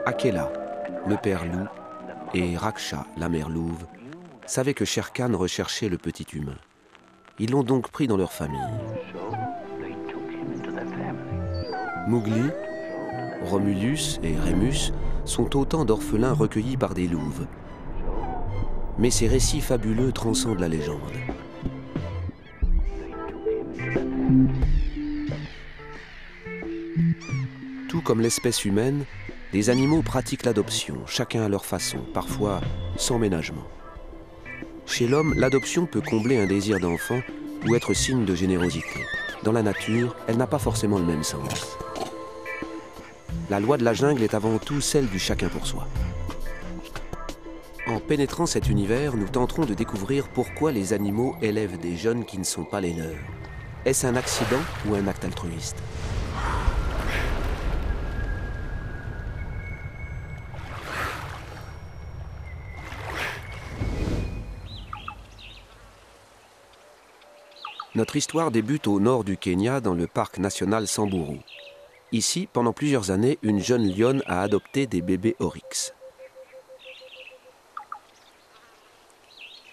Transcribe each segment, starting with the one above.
Akela, le père loup, et Raksha, la mère louve, savaient que Shere Khan recherchait le petit humain. Ils l'ont donc pris dans leur famille. Mowgli, Romulus et Remus sont autant d'orphelins recueillis par des louves. Mais ces récits fabuleux transcendent la légende. Tout comme l'espèce humaine, les animaux pratiquent l'adoption, chacun à leur façon, parfois sans ménagement. Chez l'homme, l'adoption peut combler un désir d'enfant ou être signe de générosité. Dans la nature, elle n'a pas forcément le même sens. La loi de la jungle est avant tout celle du chacun pour soi. En pénétrant cet univers, nous tenterons de découvrir pourquoi les animaux élèvent des jeunes qui ne sont pas les leurs. Est-ce un accident ou un acte altruiste ? Notre histoire débute au nord du Kenya, dans le parc national Samburu. Ici, pendant plusieurs années, une jeune lionne a adopté des bébés oryx.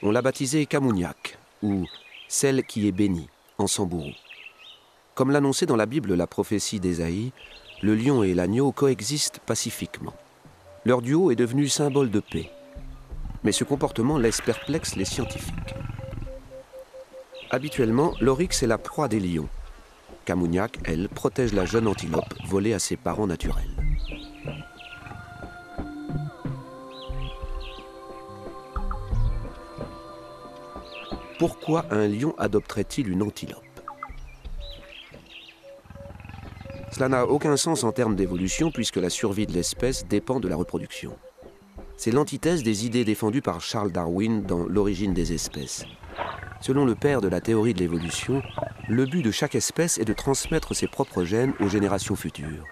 On l'a baptisée Kamunyak, ou « celle qui est bénie » en Samburu. Comme l'annonçait dans la Bible la prophétie d'Ésaïe, le lion et l'agneau coexistent pacifiquement. Leur duo est devenu symbole de paix. Mais ce comportement laisse perplexes les scientifiques. Habituellement, l'oryx est la proie des lions. Kamunyak, elle, protège la jeune antilope volée à ses parents naturels. Pourquoi un lion adopterait-il une antilope? Cela n'a aucun sens en termes d'évolution puisque la survie de l'espèce dépend de la reproduction. C'est l'antithèse des idées défendues par Charles Darwin dans L'origine des espèces. Selon le père de la théorie de l'évolution, le but de chaque espèce est de transmettre ses propres gènes aux générations futures.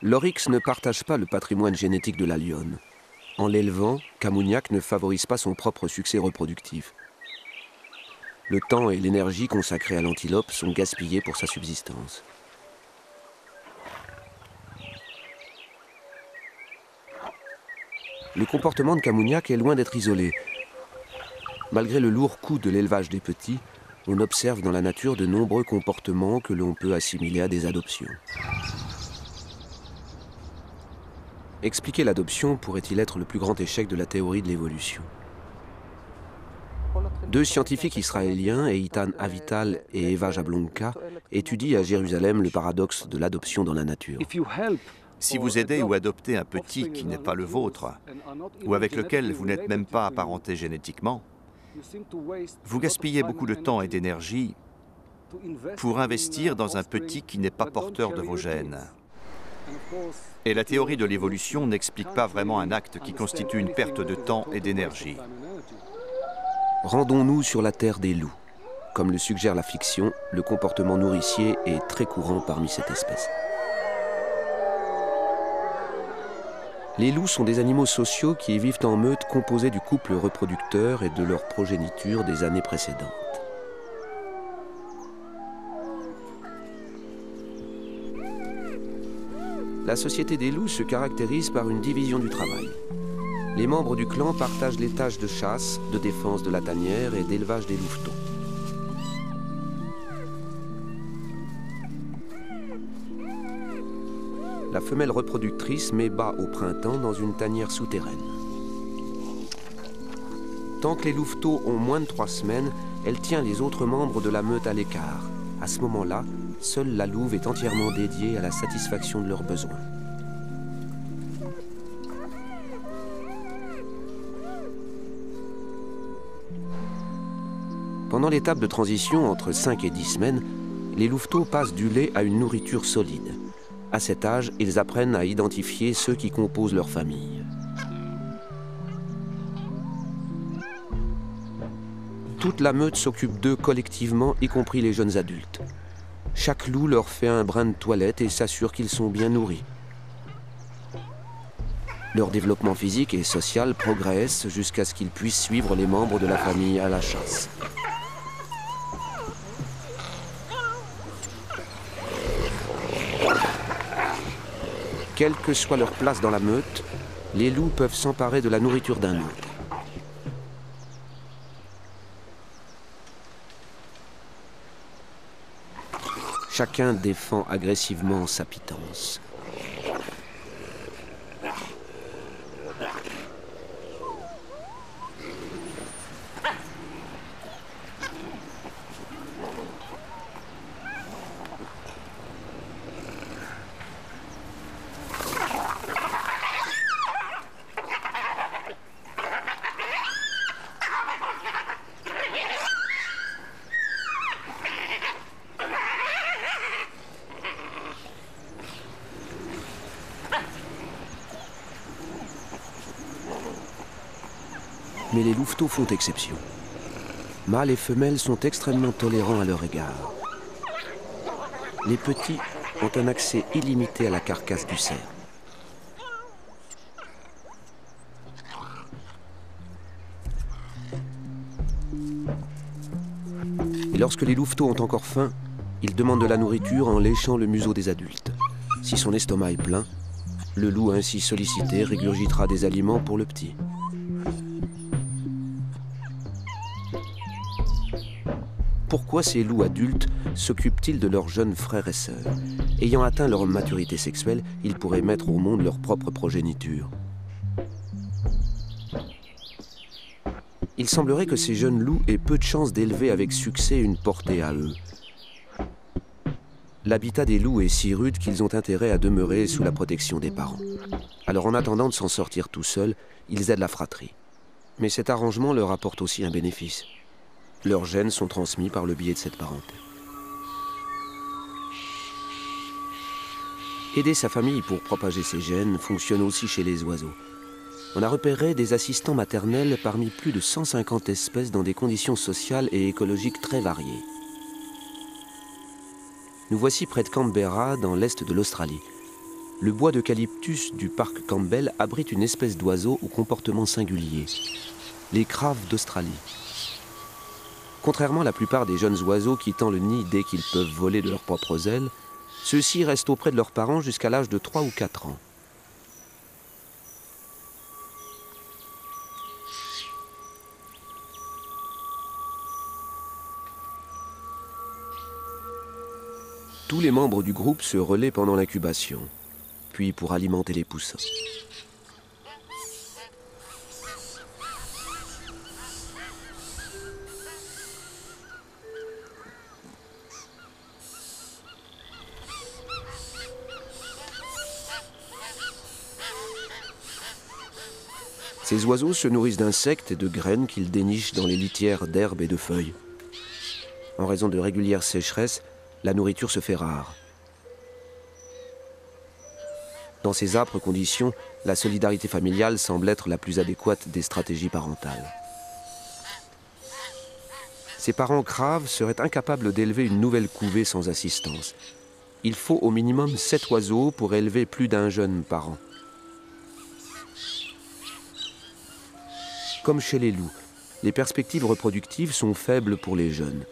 L'oryx ne partage pas le patrimoine génétique de la lionne. En l'élevant, Kamunyak ne favorise pas son propre succès reproductif. Le temps et l'énergie consacrés à l'antilope sont gaspillés pour sa subsistance. Le comportement de Kamunyak est loin d'être isolé. Malgré le lourd coût de l'élevage des petits, on observe dans la nature de nombreux comportements que l'on peut assimiler à des adoptions. Expliquer l'adoption pourrait-il être le plus grand échec de la théorie de l'évolution? Deux scientifiques israéliens, Eitan Avital et Eva Jablonka, étudient à Jérusalem le paradoxe de l'adoption dans la nature. Si vous aidez ou adoptez un petit qui n'est pas le vôtre, ou avec lequel vous n'êtes même pas apparenté génétiquement, vous gaspillez beaucoup de temps et d'énergie pour investir dans un petit qui n'est pas porteur de vos gènes. Et la théorie de l'évolution n'explique pas vraiment un acte qui constitue une perte de temps et d'énergie. Rendons-nous sur la terre des loups. Comme le suggère la fiction, le comportement nourricier est très courant parmi cette espèce. Les loups sont des animaux sociaux qui vivent en meute composée du couple reproducteur et de leur progéniture des années précédentes. La société des loups se caractérise par une division du travail. Les membres du clan partagent les tâches de chasse, de défense de la tanière et d'élevage des louvetons. La femelle reproductrice met bas au printemps dans une tanière souterraine. Tant que les louveteaux ont moins de 3 semaines, elle tient les autres membres de la meute à l'écart. À ce moment-là, seule la louve est entièrement dédiée à la satisfaction de leurs besoins. Pendant l'étape de transition entre 5 et 10 semaines, les louveteaux passent du lait à une nourriture solide. À cet âge, ils apprennent à identifier ceux qui composent leur famille. Toute la meute s'occupe d'eux collectivement, y compris les jeunes adultes. Chaque loup leur fait un brin de toilette et s'assure qu'ils sont bien nourris. Leur développement physique et social progresse jusqu'à ce qu'ils puissent suivre les membres de la famille à la chasse. Quelle que soit leur place dans la meute, les loups peuvent s'emparer de la nourriture d'un autre. Chacun défend agressivement sa pitance. Mais les louveteaux font exception. Mâles et femelles sont extrêmement tolérants à leur égard. Les petits ont un accès illimité à la carcasse du cerf. Et lorsque les louveteaux ont encore faim, ils demandent de la nourriture en léchant le museau des adultes. Si son estomac est plein, le loup ainsi sollicité régurgitera des aliments pour le petit. Pourquoi ces loups adultes s'occupent-ils de leurs jeunes frères et sœurs? Ayant atteint leur maturité sexuelle, ils pourraient mettre au monde leur propre progéniture. Il semblerait que ces jeunes loups aient peu de chances d'élever avec succès une portée à eux. L'habitat des loups est si rude qu'ils ont intérêt à demeurer sous la protection des parents. Alors en attendant de s'en sortir tout seuls, ils aident la fratrie. Mais cet arrangement leur apporte aussi un bénéfice. Leurs gènes sont transmis par le biais de cette parenté. Aider sa famille pour propager ses gènes fonctionne aussi chez les oiseaux. On a repéré des assistants maternels parmi plus de 150 espèces dans des conditions sociales et écologiques très variées. Nous voici près de Canberra, dans l'est de l'Australie. Le bois d'eucalyptus du parc Campbell abrite une espèce d'oiseau au comportement singulier, les craves d'Australie. Contrairement à la plupart des jeunes oiseaux quittant le nid dès qu'ils peuvent voler de leurs propres ailes, ceux-ci restent auprès de leurs parents jusqu'à l'âge de 3 ou 4 ans. Tous les membres du groupe se relaient pendant l'incubation, puis pour alimenter les poussins. Ces oiseaux se nourrissent d'insectes et de graines qu'ils dénichent dans les litières d'herbes et de feuilles. En raison de régulières sécheresses, la nourriture se fait rare. Dans ces âpres conditions, la solidarité familiale semble être la plus adéquate des stratégies parentales. Ces parents craves seraient incapables d'élever une nouvelle couvée sans assistance. Il faut au minimum 7 oiseaux pour élever plus d'un jeune par an. Comme chez les loups, les perspectives reproductives sont faibles pour les jeunes.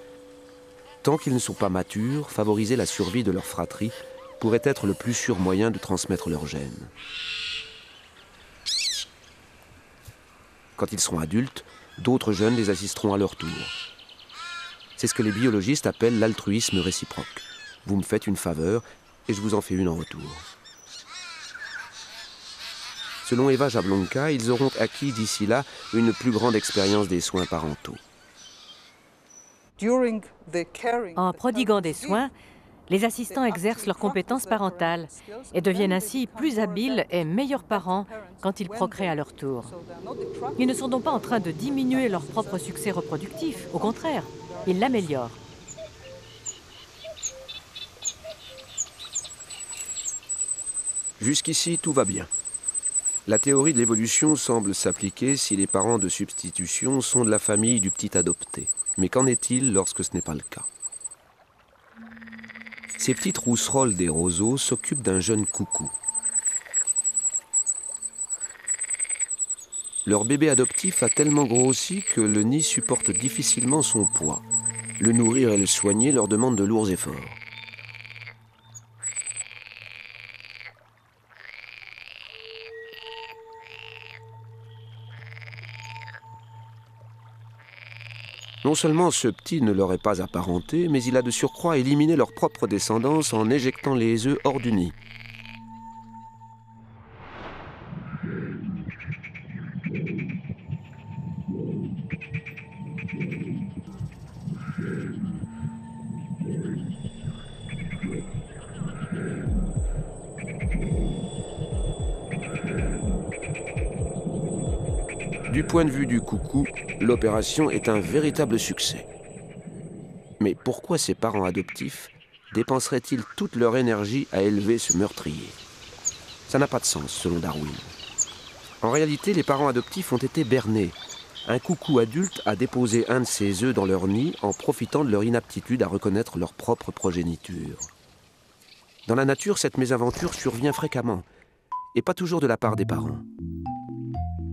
Tant qu'ils ne sont pas matures, favoriser la survie de leur fratrie pourrait être le plus sûr moyen de transmettre leurs gènes. Quand ils seront adultes, d'autres jeunes les assisteront à leur tour. C'est ce que les biologistes appellent l'altruisme réciproque. Vous me faites une faveur et je vous en fais une en retour. Selon Eva Jablonka, ils auront acquis d'ici là une plus grande expérience des soins parentaux. En prodiguant des soins, Les assistants exercent leurs compétences parentales et deviennent ainsi plus habiles et meilleurs parents quand ils procréent à leur tour. Ils ne sont donc pas en train de diminuer leur propre succès reproductif, au contraire, ils l'améliorent. Jusqu'ici, tout va bien. La théorie de l'évolution semble s'appliquer si les parents de substitution sont de la famille du petit adopté. Mais qu'en est-il lorsque ce n'est pas le cas? Ces petites rousserolles des roseaux s'occupent d'un jeune coucou. Leur bébé adoptif a tellement grossi que le nid supporte difficilement son poids. Le nourrir et le soigner leur demande de lourds efforts. Non seulement ce petit ne leur est pas apparenté, mais il a de surcroît éliminé leur propre descendance en éjectant les œufs hors du nid. Du point de vue du coucou, l'opération est un véritable succès. Mais pourquoi ces parents adoptifs dépenseraient-ils toute leur énergie à élever ce meurtrier? Ça n'a pas de sens, selon Darwin. En réalité, les parents adoptifs ont été bernés. Un coucou adulte a déposé un de ses œufs dans leur nid en profitant de leur inaptitude à reconnaître leur propre progéniture. Dans la nature, cette mésaventure survient fréquemment, et pas toujours de la part des parents.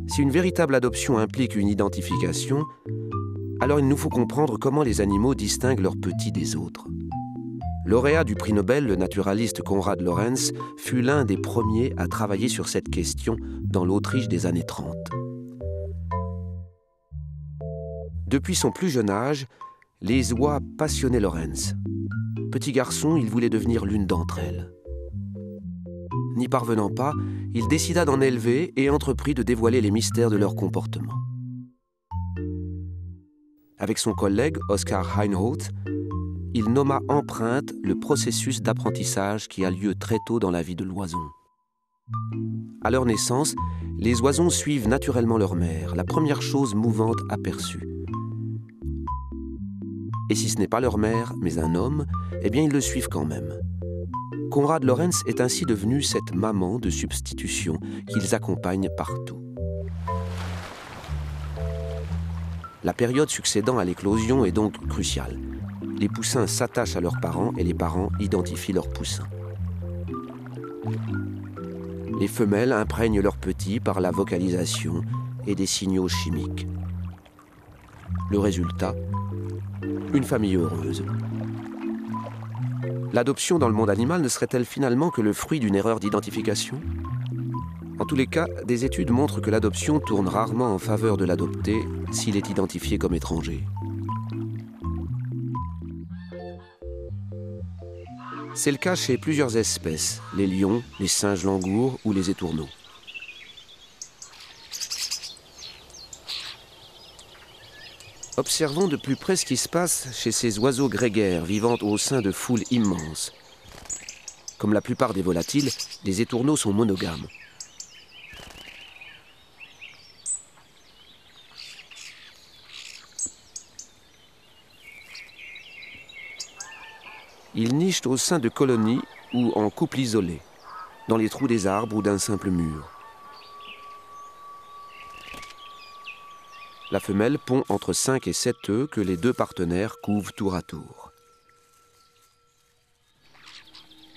Si une véritable adoption implique une identification, alors il nous faut comprendre comment les animaux distinguent leurs petits des autres. Lauréat du prix Nobel, le naturaliste Konrad Lorenz fut l'un des premiers à travailler sur cette question dans l'Autriche des années 30. Depuis son plus jeune âge, les oies passionnaient Lorenz. Petit garçon, il voulait devenir l'une d'entre elles. N'y parvenant pas, il décida d'en élever et entreprit de dévoiler les mystères de leur comportement. Avec son collègue Oskar Heinroth, il nomma empreinte le processus d'apprentissage qui a lieu très tôt dans la vie de l'oison. À leur naissance, les oisons suivent naturellement leur mère, la première chose mouvante aperçue. Et si ce n'est pas leur mère, mais un homme, eh bien ils le suivent quand même. Konrad Lorenz est ainsi devenu cette maman de substitution qu'ils accompagnent partout. La période succédant à l'éclosion est donc cruciale. Les poussins s'attachent à leurs parents et les parents identifient leurs poussins. Les femelles imprègnent leurs petits par la vocalisation et des signaux chimiques. Le résultat, une famille heureuse. L'adoption dans le monde animal ne serait-elle finalement que le fruit d'une erreur d'identification? En tous les cas, des études montrent que l'adoption tourne rarement en faveur de l'adopté s'il est identifié comme étranger. C'est le cas chez plusieurs espèces, les lions, les singes langours ou les étourneaux. Observons de plus près ce qui se passe chez ces oiseaux grégaires vivant au sein de foules immenses. Comme la plupart des volatiles, les étourneaux sont monogames. Ils nichent au sein de colonies ou en couples isolés, dans les trous des arbres ou d'un simple mur. La femelle pond entre 5 et 7 œufs que les deux partenaires couvent tour à tour.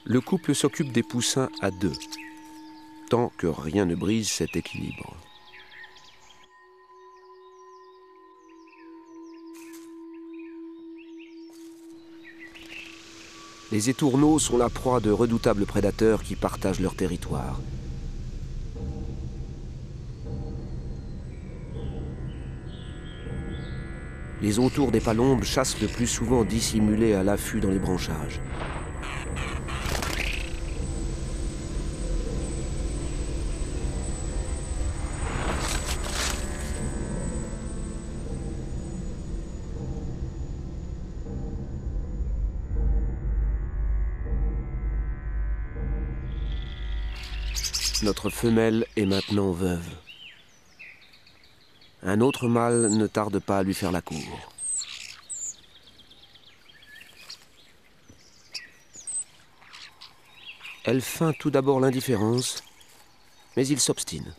Le couple s'occupe des poussins à deux, tant que rien ne brise cet équilibre. Les étourneaux sont la proie de redoutables prédateurs qui partagent leur territoire. Les autours des palombes chassent le plus souvent dissimulés à l'affût dans les branchages. Notre femelle est maintenant veuve. Un autre mâle ne tarde pas à lui faire la cour. Elle feint tout d'abord l'indifférence, mais il s'obstine.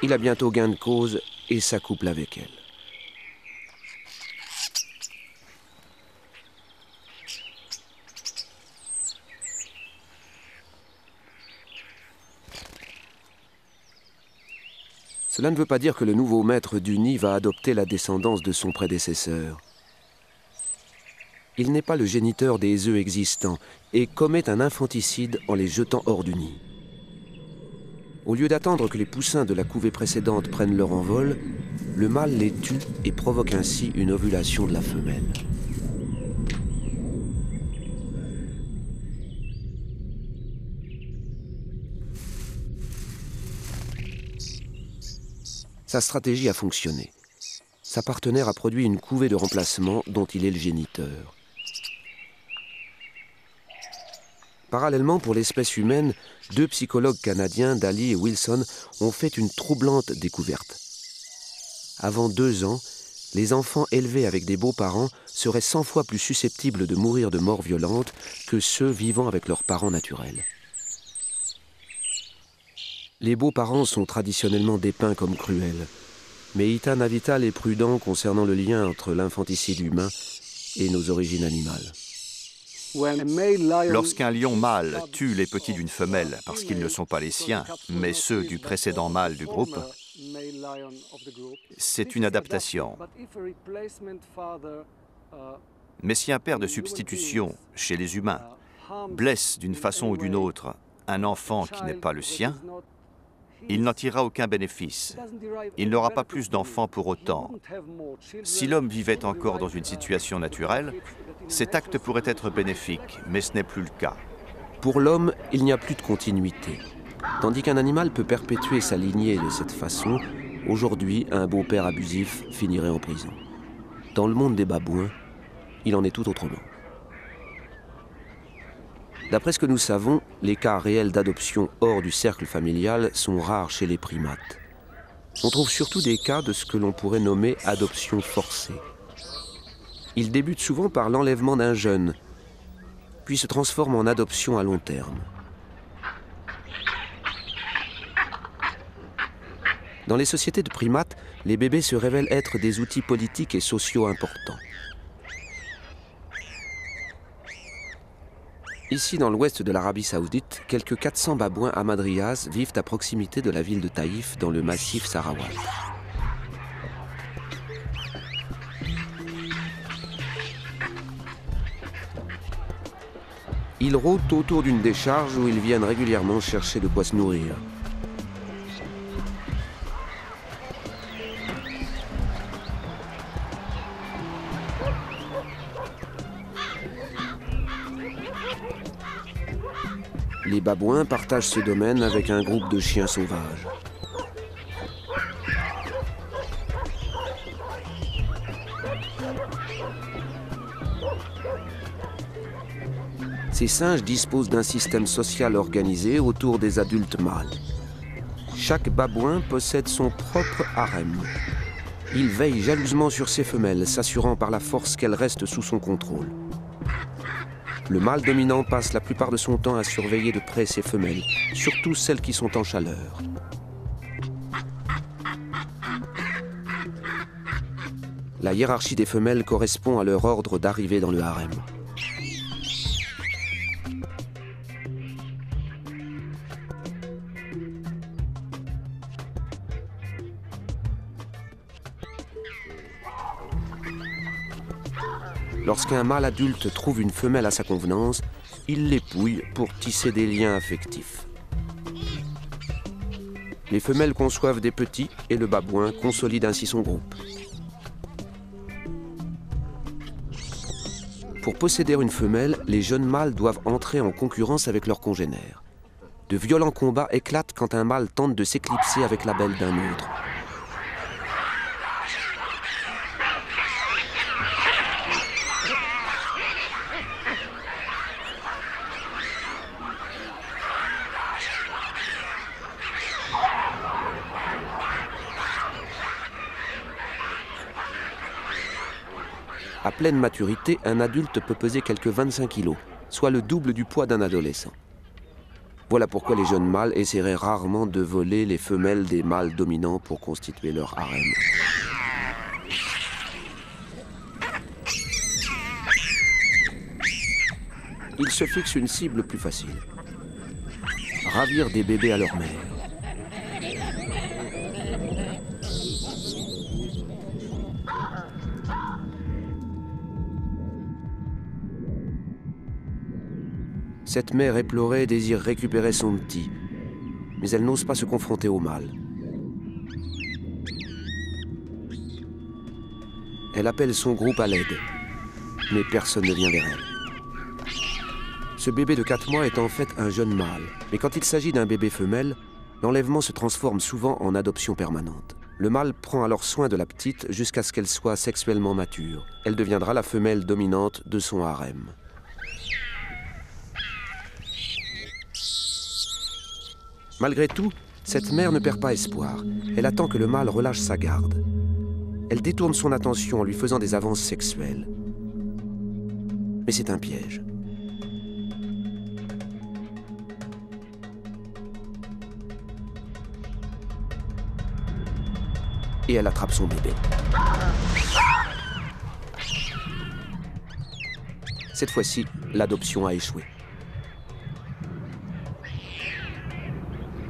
Il a bientôt gain de cause et s'accouple avec elle. Cela ne veut pas dire que le nouveau maître du nid va adopter la descendance de son prédécesseur. Il n'est pas le géniteur des œufs existants et commet un infanticide en les jetant hors du nid. Au lieu d'attendre que les poussins de la couvée précédente prennent leur envol, le mâle les tue et provoque ainsi une ovulation de la femelle. Sa stratégie a fonctionné. Sa partenaire a produit une couvée de remplacement dont il est le géniteur. Parallèlement, pour l'espèce humaine, 2 psychologues canadiens, Daly et Wilson, ont fait une troublante découverte. Avant 2 ans, les enfants élevés avec des beaux-parents seraient 100 fois plus susceptibles de mourir de mort violente que ceux vivant avec leurs parents naturels. Les beaux-parents sont traditionnellement dépeints comme cruels, mais Ethan Avital est prudent concernant le lien entre l'infanticide humain et nos origines animales. Lorsqu'un lion mâle tue les petits d'une femelle parce qu'ils ne sont pas les siens, mais ceux du précédent mâle du groupe, c'est une adaptation. Mais si un père de substitution chez les humains blesse d'une façon ou d'une autre un enfant qui n'est pas le sien, il n'en tirera aucun bénéfice. Il n'aura pas plus d'enfants pour autant. Si l'homme vivait encore dans une situation naturelle, cet acte pourrait être bénéfique, mais ce n'est plus le cas. Pour l'homme, il n'y a plus de continuité. Tandis qu'un animal peut perpétuer sa lignée de cette façon, aujourd'hui, un beau-père abusif finirait en prison. Dans le monde des babouins, il en est tout autrement. D'après ce que nous savons, les cas réels d'adoption hors du cercle familial sont rares chez les primates. On trouve surtout des cas de ce que l'on pourrait nommer adoption forcée. Ils débutent souvent par l'enlèvement d'un jeune, puis se transforment en adoption à long terme. Dans les sociétés de primates, les bébés se révèlent être des outils politiques et sociaux importants. Ici, dans l'ouest de l'Arabie saoudite, quelques 400 babouins hamadriyas vivent à proximité de la ville de Taïf, dans le massif Sarawat. Ils rôdent autour d'une décharge où ils viennent régulièrement chercher de quoi se nourrir. Les babouins partagent ce domaine avec un groupe de chiens sauvages. Ces singes disposent d'un système social organisé autour des adultes mâles. Chaque babouin possède son propre harem. Il veille jalousement sur ses femelles, s'assurant par la force qu'elles restent sous son contrôle. Le mâle dominant passe la plupart de son temps à surveiller de près ses femelles, surtout celles qui sont en chaleur. La hiérarchie des femelles correspond à leur ordre d'arrivée dans le harem. Lorsqu'un mâle adulte trouve une femelle à sa convenance, il l'épouille pour tisser des liens affectifs. Les femelles conçoivent des petits et le babouin consolide ainsi son groupe. Pour posséder une femelle, les jeunes mâles doivent entrer en concurrence avec leurs congénères. De violents combats éclatent quand un mâle tente de s'éclipser avec la belle d'un autre. À pleine maturité, un adulte peut peser quelques 25 kilos, soit le double du poids d'un adolescent. Voilà pourquoi les jeunes mâles essaieraient rarement de voler les femelles des mâles dominants pour constituer leur harem. Ils se fixent une cible plus facile. Ravir des bébés à leur mère. Cette mère éplorée désire récupérer son petit, mais elle n'ose pas se confronter au mâle. Elle appelle son groupe à l'aide, mais personne ne vient vers elle. Ce bébé de 4 mois est en fait un jeune mâle, mais quand il s'agit d'un bébé femelle, l'enlèvement se transforme souvent en adoption permanente. Le mâle prend alors soin de la petite jusqu'à ce qu'elle soit sexuellement mature. Elle deviendra la femelle dominante de son harem. Malgré tout, cette mère ne perd pas espoir. Elle attend que le mâle relâche sa garde. Elle détourne son attention en lui faisant des avances sexuelles. Mais c'est un piège. Et elle attrape son bébé. Cette fois-ci, l'adoption a échoué.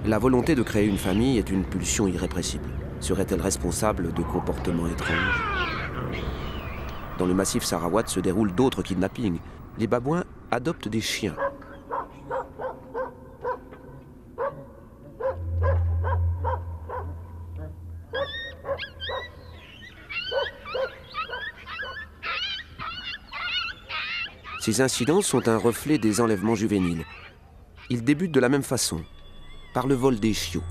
La volonté de créer une famille est une pulsion irrépressible. Serait-elle responsable de comportements étranges? Dans le massif Sarawat se déroulent d'autres kidnappings. Les babouins adoptent des chiens. Ces incidents sont un reflet des enlèvements juvéniles. Ils débutent de la même façon, par le vol des chiots.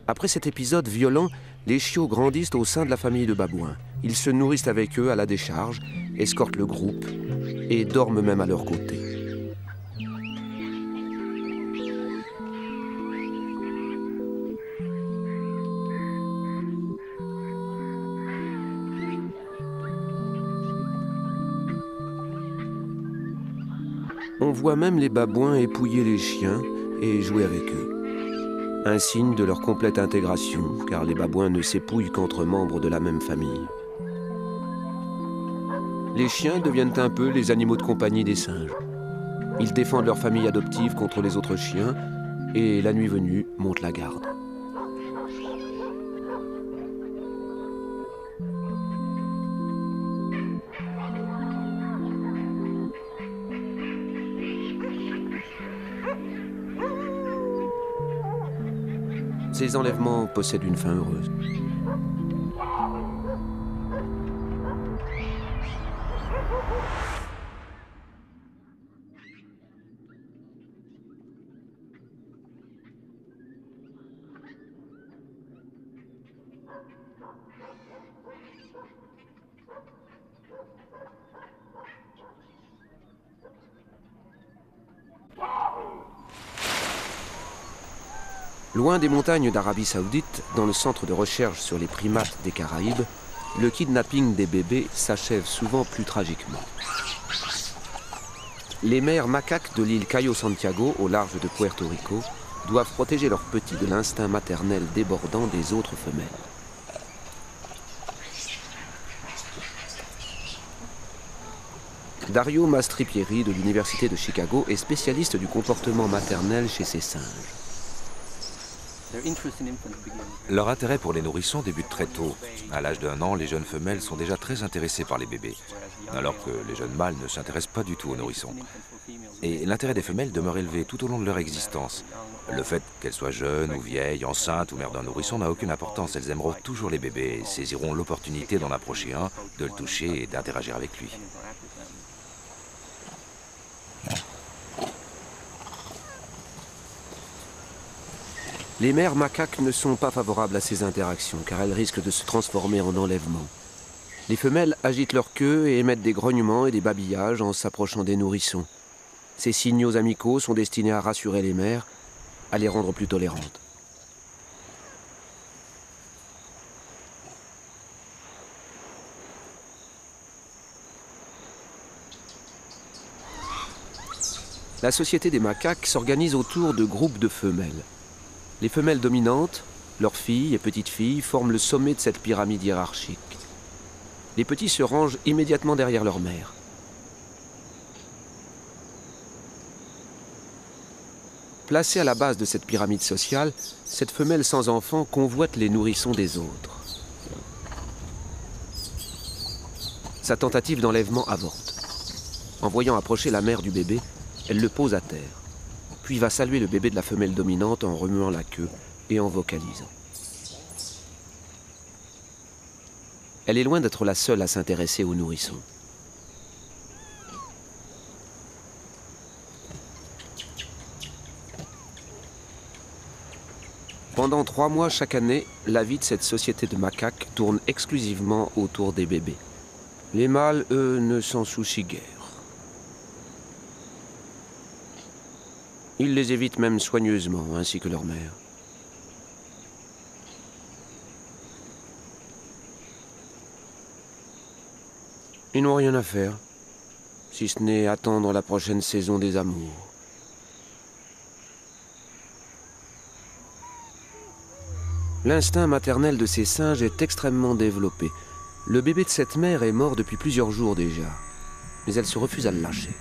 Après cet épisode violent, les chiots grandissent au sein de la famille de babouins. Ils se nourrissent avec eux à la décharge, escortent le groupe et dorment même à leur côté. On voit même les babouins épouiller les chiens et jouer avec eux. Un signe de leur complète intégration, car les babouins ne s'épouillent qu'entre membres de la même famille. Les chiens deviennent un peu les animaux de compagnie des singes. Ils défendent leur famille adoptive contre les autres chiens et, la nuit venue, montent la garde. Ces enlèvements possèdent une fin heureuse. Loin des montagnes d'Arabie Saoudite, dans le centre de recherche sur les primates des Caraïbes, le kidnapping des bébés s'achève souvent plus tragiquement. Les mères macaques de l'île Cayo Santiago, au large de Puerto Rico, doivent protéger leurs petits de l'instinct maternel débordant des autres femelles. Dario Mastripieri de l'Université de Chicago est spécialiste du comportement maternel chez ces singes. Leur intérêt pour les nourrissons débute très tôt. À l'âge d'1 an, les jeunes femelles sont déjà très intéressées par les bébés, alors que les jeunes mâles ne s'intéressent pas du tout aux nourrissons. Et l'intérêt des femelles demeure élevé tout au long de leur existence. Le fait qu'elles soient jeunes ou vieilles, enceintes ou mères d'un nourrisson n'a aucune importance. Elles aimeront toujours les bébés et saisiront l'opportunité d'en approcher un, de le toucher et d'interagir avec lui. Les mères macaques ne sont pas favorables à ces interactions car elles risquent de se transformer en enlèvement. Les femelles agitent leur queue et émettent des grognements et des babillages en s'approchant des nourrissons. Ces signaux amicaux sont destinés à rassurer les mères, à les rendre plus tolérantes. La société des macaques s'organise autour de groupes de femelles. Les femelles dominantes, leurs filles et petites filles, forment le sommet de cette pyramide hiérarchique. Les petits se rangent immédiatement derrière leur mère. Placée à la base de cette pyramide sociale, cette femelle sans enfant convoite les nourrissons des autres. Sa tentative d'enlèvement avorte. En voyant approcher la mère du bébé, elle le pose à terre, puis va saluer le bébé de la femelle dominante en remuant la queue et en vocalisant. Elle est loin d'être la seule à s'intéresser aux nourrissons. Pendant 3 mois chaque année, la vie de cette société de macaques tourne exclusivement autour des bébés. Les mâles, eux, ne s'en soucient guère. Ils les évitent même soigneusement, ainsi que leur mère. Ils n'ont rien à faire, si ce n'est attendre la prochaine saison des amours. L'instinct maternel de ces singes est extrêmement développé. Le bébé de cette mère est mort depuis plusieurs jours déjà, mais elle se refuse à le lâcher.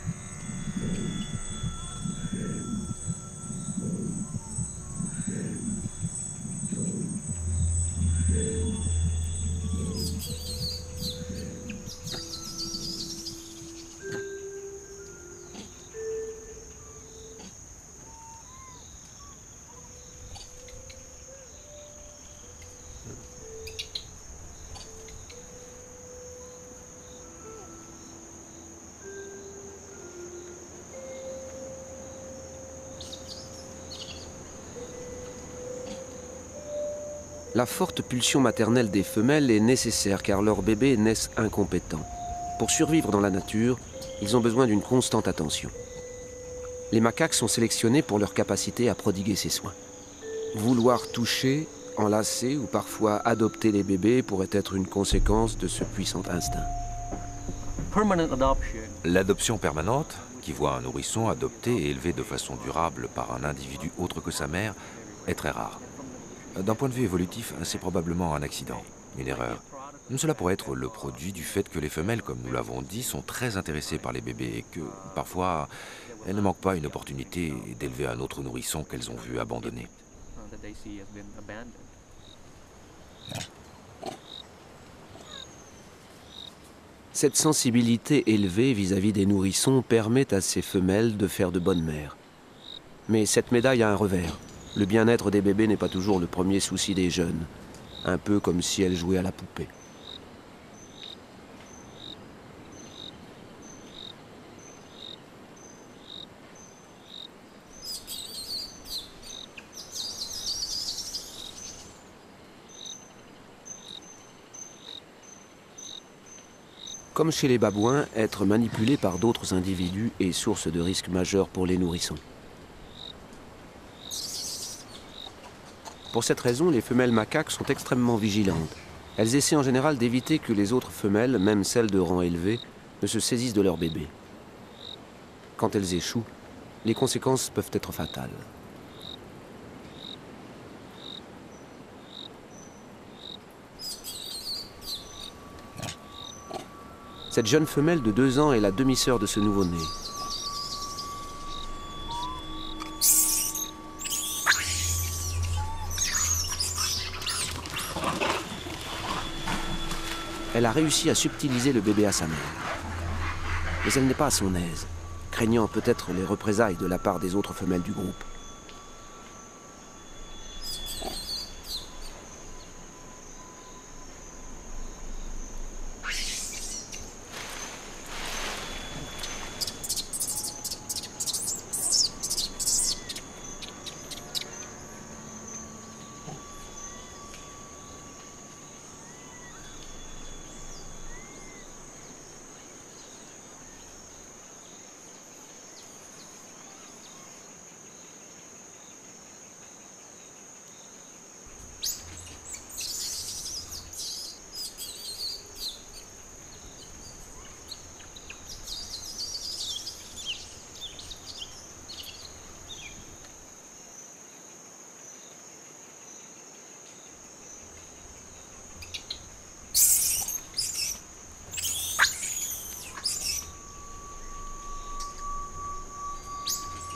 La forte pulsion maternelle des femelles est nécessaire car leurs bébés naissent incompétents. Pour survivre dans la nature, ils ont besoin d'une constante attention. Les macaques sont sélectionnés pour leur capacité à prodiguer ces soins. Vouloir toucher, enlacer ou parfois adopter les bébés pourrait être une conséquence de ce puissant instinct. L'adoption permanente, qui voit un nourrisson adopté et élevé de façon durable par un individu autre que sa mère, est très rare. D'un point de vue évolutif, c'est probablement un accident, une erreur. Cela pourrait être le produit du fait que les femelles, comme nous l'avons dit, sont très intéressées par les bébés et que, parfois, elles ne manquent pas une opportunité d'élever un autre nourrisson qu'elles ont vu abandonné. Cette sensibilité élevée vis-à-vis des nourrissons permet à ces femelles de faire de bonnes mères. Mais cette médaille a un revers. Le bien-être des bébés n'est pas toujours le premier souci des jeunes, un peu comme si elles jouaient à la poupée. Comme chez les babouins, être manipulé par d'autres individus est source de risques majeurs pour les nourrissons. Pour cette raison, les femelles macaques sont extrêmement vigilantes. Elles essaient en général d'éviter que les autres femelles, même celles de rang élevé, ne se saisissent de leur bébé. Quand elles échouent, les conséquences peuvent être fatales. Cette jeune femelle de 2 ans est la demi-sœur de ce nouveau-né. Elle a réussi à subtiliser le bébé à sa mère. Mais elle n'est pas à son aise, craignant peut-être les représailles de la part des autres femelles du groupe.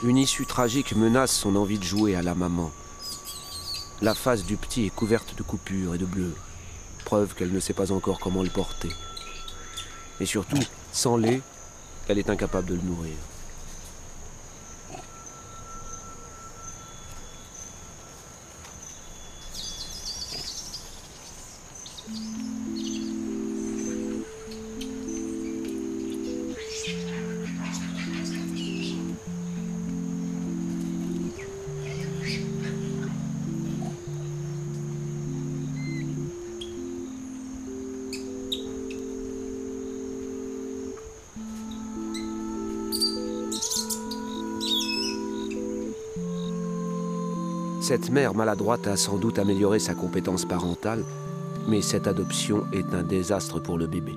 Une issue tragique menace son envie de jouer à la maman. La face du petit est couverte de coupures et de bleus, preuve qu'elle ne sait pas encore comment le porter. Et surtout, sans lait, elle est incapable de le nourrir. Cette mère maladroite a sans doute amélioré sa compétence parentale, mais cette adoption est un désastre pour le bébé.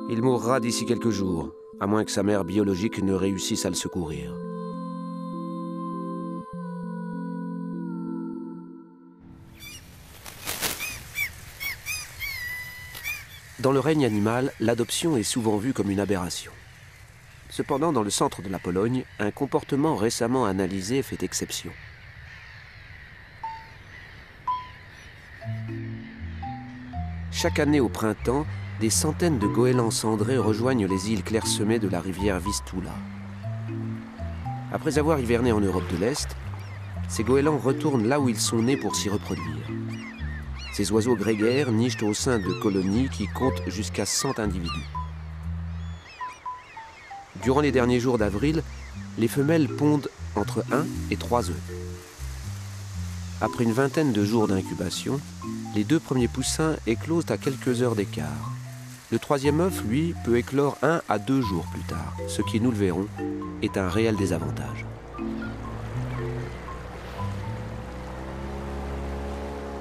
Il mourra d'ici quelques jours, à moins que sa mère biologique ne réussisse à le secourir. Dans le règne animal, l'adoption est souvent vue comme une aberration. Cependant, dans le centre de la Pologne, un comportement récemment analysé fait exception. Chaque année au printemps, des centaines de goélands cendrés rejoignent les îles clairsemées de la rivière Vistula. Après avoir hiverné en Europe de l'Est, ces goélands retournent là où ils sont nés pour s'y reproduire. Ces oiseaux grégaires nichent au sein de colonies qui comptent jusqu'à 100 individus. Durant les derniers jours d'avril, les femelles pondent entre 1 et 3 œufs. Après une vingtaine de jours d'incubation, les 2 premiers poussins éclosent à quelques heures d'écart. Le 3e œuf, lui, peut éclore 1 à 2 jours plus tard, ce qui, nous le verrons, est un réel désavantage.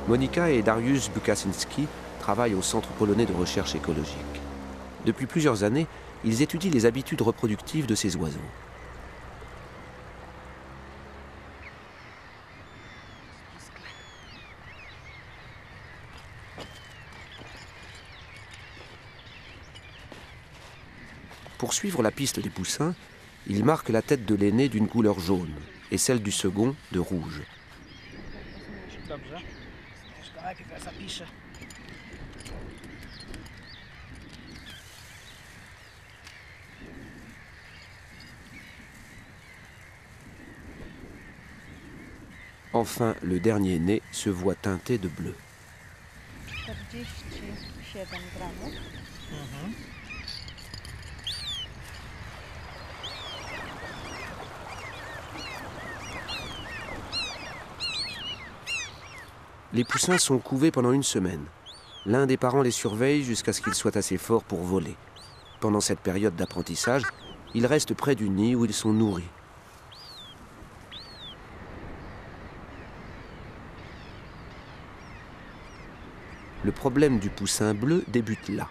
Monika et Dariusz Bukaczynski travaillent au Centre polonais de recherche écologique. Depuis plusieurs années, ils étudient les habitudes reproductives de ces oiseaux. Pour suivre la piste des poussins, ils marquent la tête de l'aîné d'une couleur jaune et celle du second de rouge. Enfin, le dernier né se voit teinté de bleu. Les poussins sont couvés pendant une semaine. L'un des parents les surveille jusqu'à ce qu'ils soient assez forts pour voler. Pendant cette période d'apprentissage, ils restent près du nid où ils sont nourris. Le problème du poussin bleu débute là.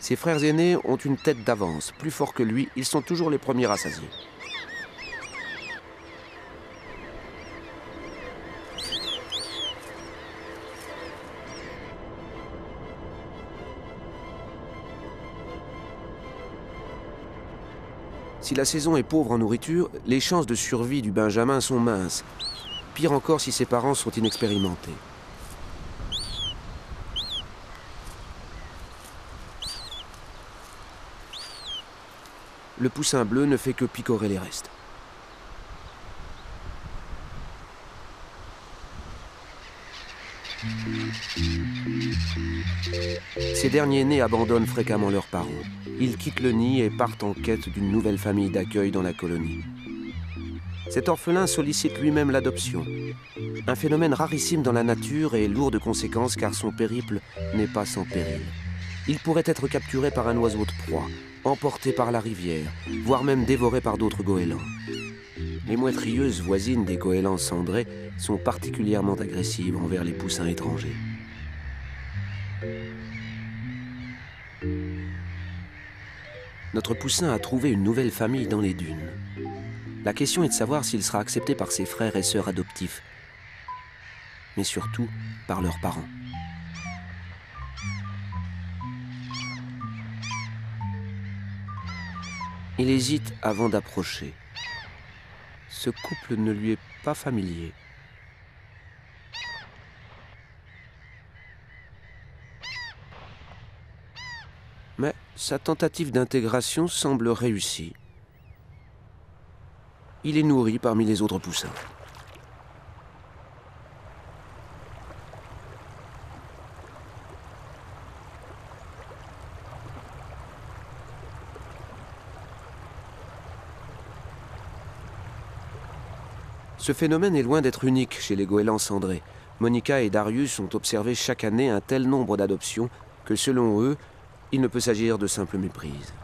Ses frères aînés ont une tête d'avance. Plus forts que lui, ils sont toujours les premiers rassasiés. Si la saison est pauvre en nourriture, les chances de survie du benjamin sont minces. Pire encore si ses parents sont inexpérimentés. Le poussin bleu ne fait que picorer les restes. Ces derniers nés abandonnent fréquemment leurs parents. Ils quittent le nid et partent en quête d'une nouvelle famille d'accueil dans la colonie. Cet orphelin sollicite lui-même l'adoption. Un phénomène rarissime dans la nature et lourd de conséquences car son périple n'est pas sans péril. Il pourrait être capturé par un oiseau de proie, emporté par la rivière, voire même dévoré par d'autres goélands. Les mouettes rieuses voisines des goélands cendrés sont particulièrement agressives envers les poussins étrangers. Notre poussin a trouvé une nouvelle famille dans les dunes. La question est de savoir s'il sera accepté par ses frères et sœurs adoptifs, mais surtout par leurs parents. Il hésite avant d'approcher. Ce couple ne lui est pas familier. Mais sa tentative d'intégration semble réussie. Il est nourri parmi les autres poussins. Ce phénomène est loin d'être unique chez les goélands cendrés. Monica et Darius ont observé chaque année un tel nombre d'adoptions que, selon eux, il ne peut s'agir de simple méprise.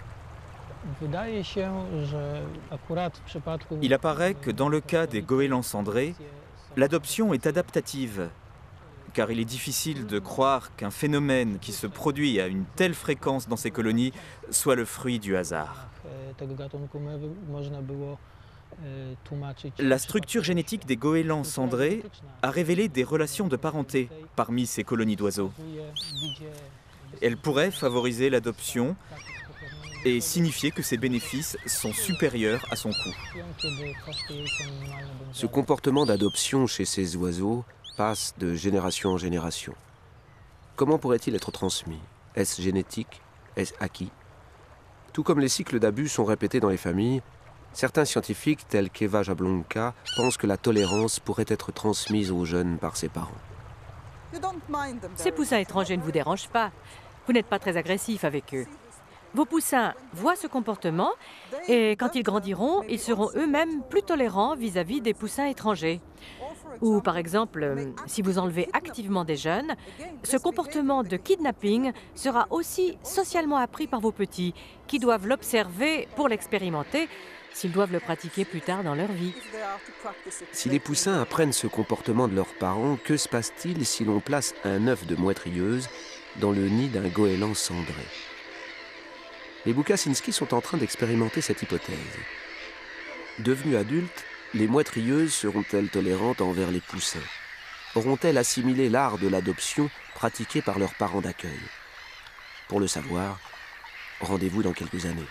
Il apparaît que dans le cas des goélands cendrés, l'adoption est adaptative, car il est difficile de croire qu'un phénomène qui se produit à une telle fréquence dans ces colonies soit le fruit du hasard. La structure génétique des goélands cendrés a révélé des relations de parenté parmi ces colonies d'oiseaux. Elle pourrait favoriser l'adoption et signifier que ses bénéfices sont supérieurs à son coût. Ce comportement d'adoption chez ces oiseaux passe de génération en génération. Comment pourrait-il être transmis? Est-ce génétique? Est-ce acquis? Tout comme les cycles d'abus sont répétés dans les familles, certains scientifiques, tels qu'Eva Jablonka, pensent que la tolérance pourrait être transmise aux jeunes par ses parents. Ces poussins étrangers ne vous dérangent pas. Vous n'êtes pas très agressif avec eux. Vos poussins voient ce comportement et quand ils grandiront, ils seront eux-mêmes plus tolérants vis-à-vis des poussins étrangers. Ou par exemple, si vous enlevez activement des jeunes, ce comportement de kidnapping sera aussi socialement appris par vos petits, qui doivent l'observer pour l'expérimenter, s'ils doivent le pratiquer plus tard dans leur vie. Si les poussins apprennent ce comportement de leurs parents, que se passe-t-il si l'on place un œuf de mouette rieuse dans le nid d'un goéland cendré? Les Bukacinski sont en train d'expérimenter cette hypothèse. Devenues adultes, les mouettes rieuses seront-elles tolérantes envers les poussins? Auront-elles assimilé l'art de l'adoption pratiqué par leurs parents d'accueil? Pour le savoir, rendez-vous dans quelques années.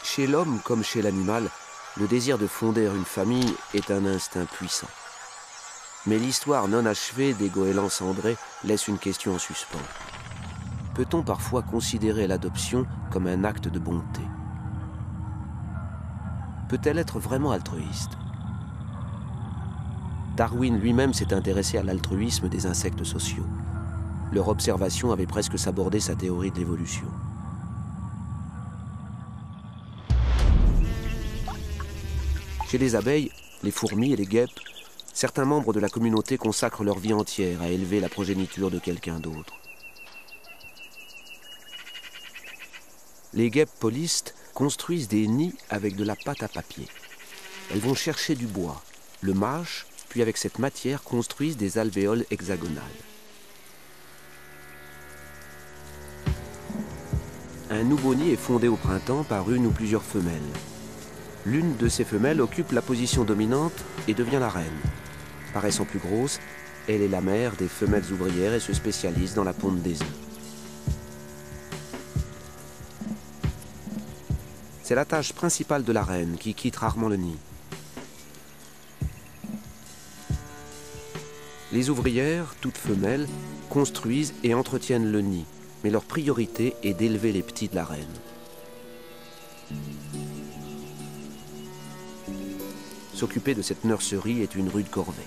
Chez l'homme comme chez l'animal, le désir de fonder une famille est un instinct puissant. Mais l'histoire non achevée des goélands cendrés laisse une question en suspens. Peut-on parfois considérer l'adoption comme un acte de bonté? Peut-elle être vraiment altruiste? Darwin lui-même s'est intéressé à l'altruisme des insectes sociaux. Leur observation avait presque sabordé sa théorie de l'évolution. Chez les abeilles, les fourmis et les guêpes, certains membres de la communauté consacrent leur vie entière à élever la progéniture de quelqu'un d'autre. Les guêpes polistes construisent des nids avec de la pâte à papier. Elles vont chercher du bois, le mâchent, puis avec cette matière construisent des alvéoles hexagonales. Un nouveau nid est fondé au printemps par une ou plusieurs femelles. L'une de ces femelles occupe la position dominante et devient la reine. Paraissant plus grosse, elle est la mère des femelles ouvrières et se spécialise dans la ponte des œufs. C'est la tâche principale de la reine, qui quitte rarement le nid. Les ouvrières, toutes femelles, construisent et entretiennent le nid, mais leur priorité est d'élever les petits de la reine. S'occuper de cette nurserie est une rude corvée.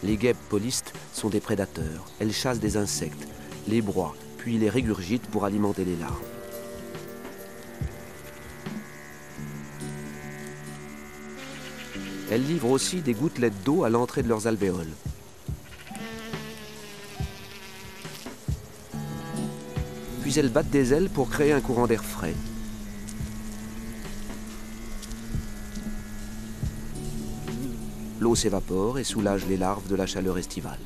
Les guêpes polistes sont des prédateurs. Elles chassent des insectes, les broient, puis les régurgitent pour alimenter les larves. Elles livrent aussi des gouttelettes d'eau à l'entrée de leurs alvéoles. Puis elles battent des ailes pour créer un courant d'air frais. L'eau s'évapore et soulage les larves de la chaleur estivale.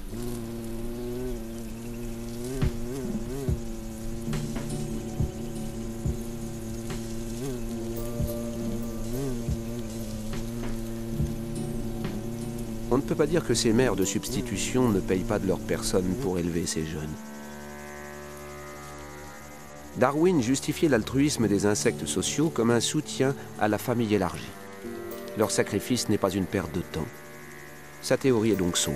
On ne peut pas dire que ces mères de substitution ne payent pas de leur personne pour élever ces jeunes. Darwin justifiait l'altruisme des insectes sociaux comme un soutien à la famille élargie. Leur sacrifice n'est pas une perte de temps. Sa théorie est donc sauve.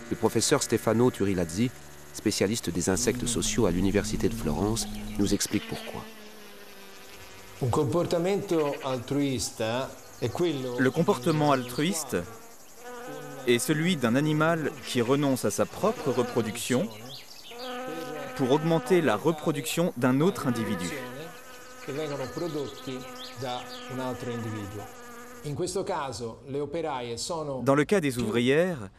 Le professeur Stefano Turilazzi, spécialiste des insectes sociaux à l'Université de Florence, nous explique pourquoi. Le comportement altruiste est celui d'un animal qui renonce à sa propre reproduction pour augmenter la reproduction d'un autre individu. Dans le cas des ouvrières,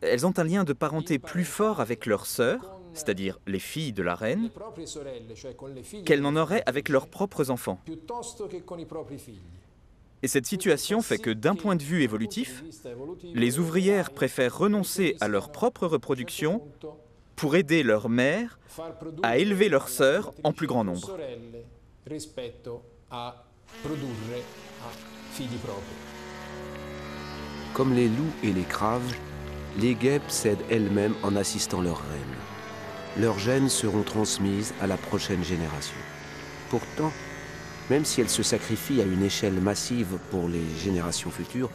elles ont un lien de parenté plus fort avec leurs sœurs, c'est-à-dire les filles de la reine, qu'elles n'en auraient avec leurs propres enfants. Et cette situation fait que d'un point de vue évolutif, les ouvrières préfèrent renoncer à leur propre reproduction pour aider leur mère à élever leurs sœurs en plus grand nombre. Comme les loups et les craves, les guêpes cèdent elles-mêmes en assistant leur reine. Leurs gènes seront transmises à la prochaine génération. Pourtant, même si elles se sacrifient à une échelle massive pour les générations futures,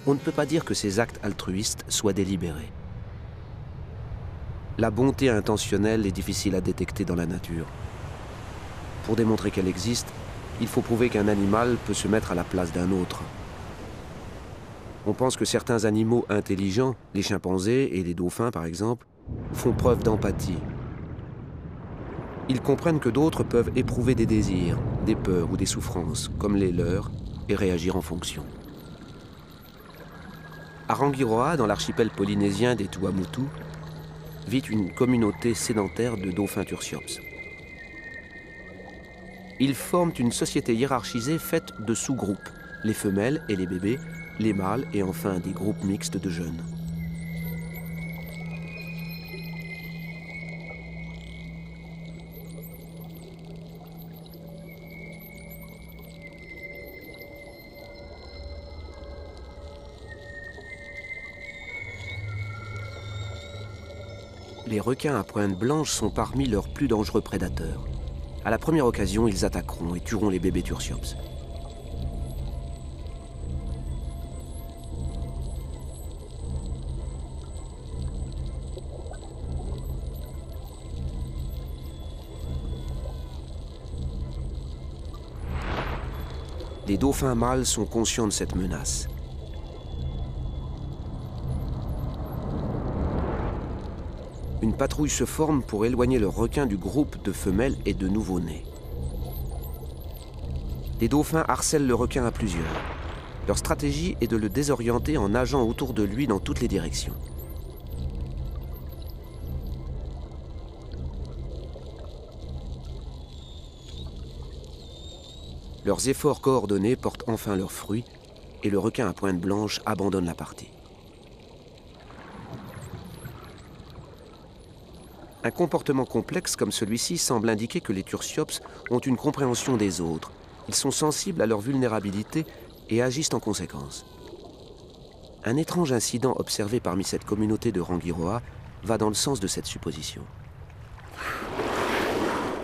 on ne peut pas dire que ces actes altruistes soient délibérés. La bonté intentionnelle est difficile à détecter dans la nature. Pour démontrer qu'elle existe, il faut prouver qu'un animal peut se mettre à la place d'un autre. On pense que certains animaux intelligents, les chimpanzés et les dauphins par exemple, font preuve d'empathie. Ils comprennent que d'autres peuvent éprouver des désirs, des peurs ou des souffrances, comme les leurs, et réagir en fonction. À Rangiroa, dans l'archipel polynésien des Tuamotu, vit une communauté sédentaire de dauphins tursiops. Ils forment une société hiérarchisée faite de sous-groupes, les femelles et les bébés, les mâles et enfin des groupes mixtes de jeunes. Les requins à pointe blanche sont parmi leurs plus dangereux prédateurs. À la première occasion, ils attaqueront et tueront les bébés tursiops. Les dauphins mâles sont conscients de cette menace. Une patrouille se forme pour éloigner le requin du groupe de femelles et de nouveau-nés. Les dauphins harcèlent le requin à plusieurs. Leur stratégie est de le désorienter en nageant autour de lui dans toutes les directions. Leurs efforts coordonnés portent enfin leurs fruits et le requin à pointe blanche abandonne la partie. Un comportement complexe comme celui-ci semble indiquer que les tursiops ont une compréhension des autres. Ils sont sensibles à leur vulnérabilité et agissent en conséquence. Un étrange incident observé parmi cette communauté de Rangiroa va dans le sens de cette supposition.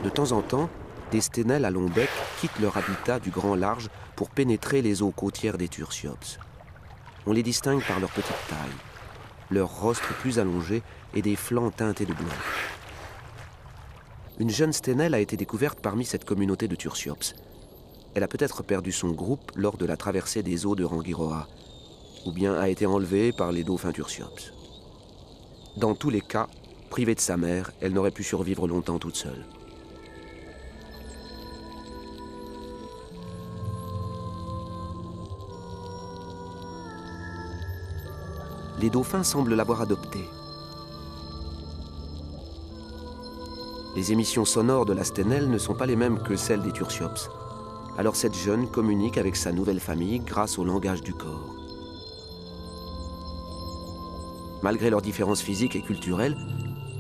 De temps en temps, des sténelles à long bec quittent leur habitat du grand large pour pénétrer les eaux côtières des Tursiops. On les distingue par leur petite taille, leur rostre plus allongé et des flancs teintés de blanc. Une jeune stènelle a été découverte parmi cette communauté de Tursiops. Elle a peut-être perdu son groupe lors de la traversée des eaux de Rangiroa, ou bien a été enlevée par les dauphins Tursiops. Dans tous les cas, privée de sa mère, elle n'aurait pu survivre longtemps toute seule. Les dauphins semblent l'avoir adoptée. Les émissions sonores de la stènelle ne sont pas les mêmes que celles des Tursiops. Alors cette jeune communique avec sa nouvelle famille grâce au langage du corps. Malgré leurs différences physiques et culturelles,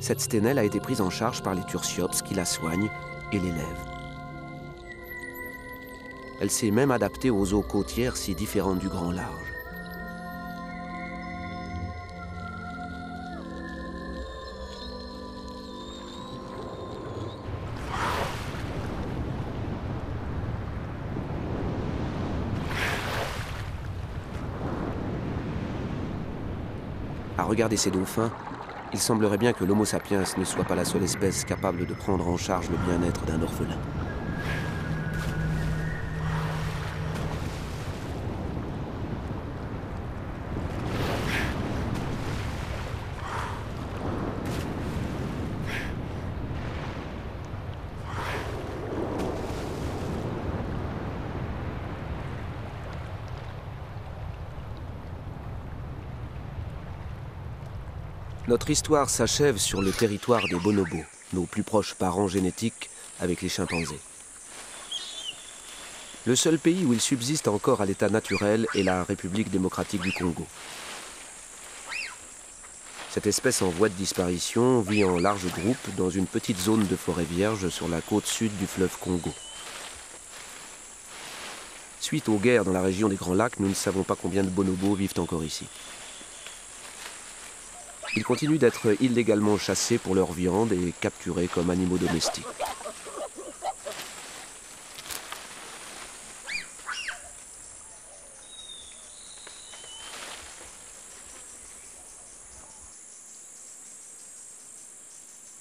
cette stènelle a été prise en charge par les Tursiops qui la soignent et l'élèvent. Elle s'est même adaptée aux eaux côtières si différentes du grand large. À regarder ces dauphins, il semblerait bien que l'Homo sapiens ne soit pas la seule espèce capable de prendre en charge le bien-être d'un orphelin. Notre histoire s'achève sur le territoire des bonobos, nos plus proches parents génétiques avec les chimpanzés. Le seul pays où ils subsistent encore à l'état naturel est la République démocratique du Congo. Cette espèce en voie de disparition vit en large groupe dans une petite zone de forêt vierge sur la côte sud du fleuve Congo. Suite aux guerres dans la région des Grands Lacs, nous ne savons pas combien de bonobos vivent encore ici. Ils continuent d'être illégalement chassés pour leur viande et capturés comme animaux domestiques.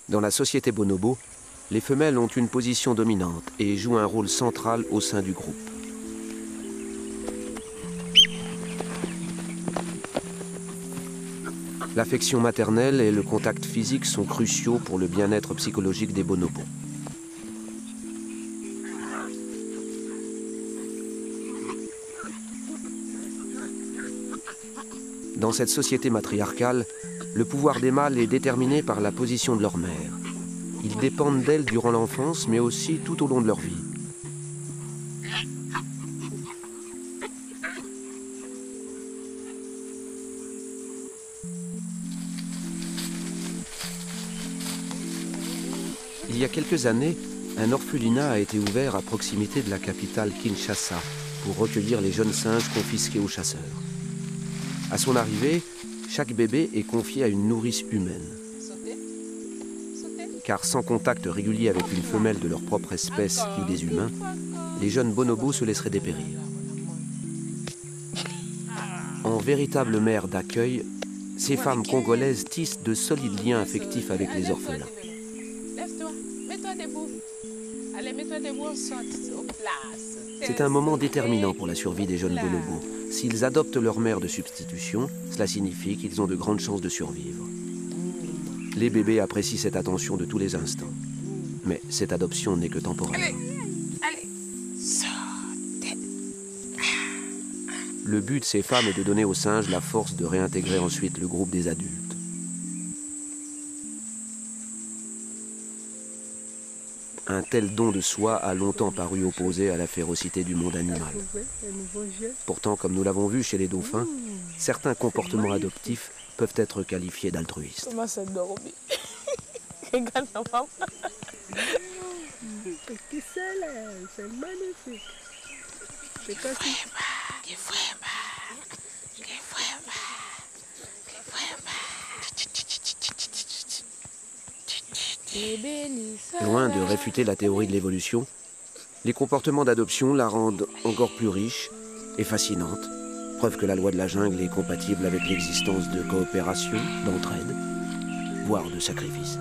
Dans la société bonobo, les femelles ont une position dominante et jouent un rôle central au sein du groupe. L'affection maternelle et le contact physique sont cruciaux pour le bien-être psychologique des bonobos. Dans cette société matriarcale, le pouvoir des mâles est déterminé par la position de leur mère. Ils dépendent d'elles durant l'enfance, mais aussi tout au long de leur vie. Il y a quelques années, un orphelinat a été ouvert à proximité de la capitale Kinshasa pour recueillir les jeunes singes confisqués aux chasseurs. À son arrivée, chaque bébé est confié à une nourrice humaine. Car sans contact régulier avec une femelle de leur propre espèce qui des humains, les jeunes bonobos se laisseraient dépérir. En véritables mères d'accueil, ces femmes congolaises tissent de solides liens affectifs avec les orphelins. C'est un moment déterminant pour la survie des jeunes bonobos. S'ils adoptent leur mère de substitution, cela signifie qu'ils ont de grandes chances de survivre. Les bébés apprécient cette attention de tous les instants. Mais cette adoption n'est que temporaire. Le but de ces femmes est de donner aux singes la force de réintégrer ensuite le groupe des adultes. Un tel don de soi a longtemps paru opposé à la férocité du monde animal. Pourtant, comme nous l'avons vu chez les dauphins, certains comportements adoptifs peuvent être qualifiés d'altruistes. Loin de réfuter la théorie de l'évolution, Les comportements d'adoption la rendent encore plus riche et fascinante, preuve que la loi de la jungle est compatible avec l'existence de coopération, d'entraide, voire de sacrifice.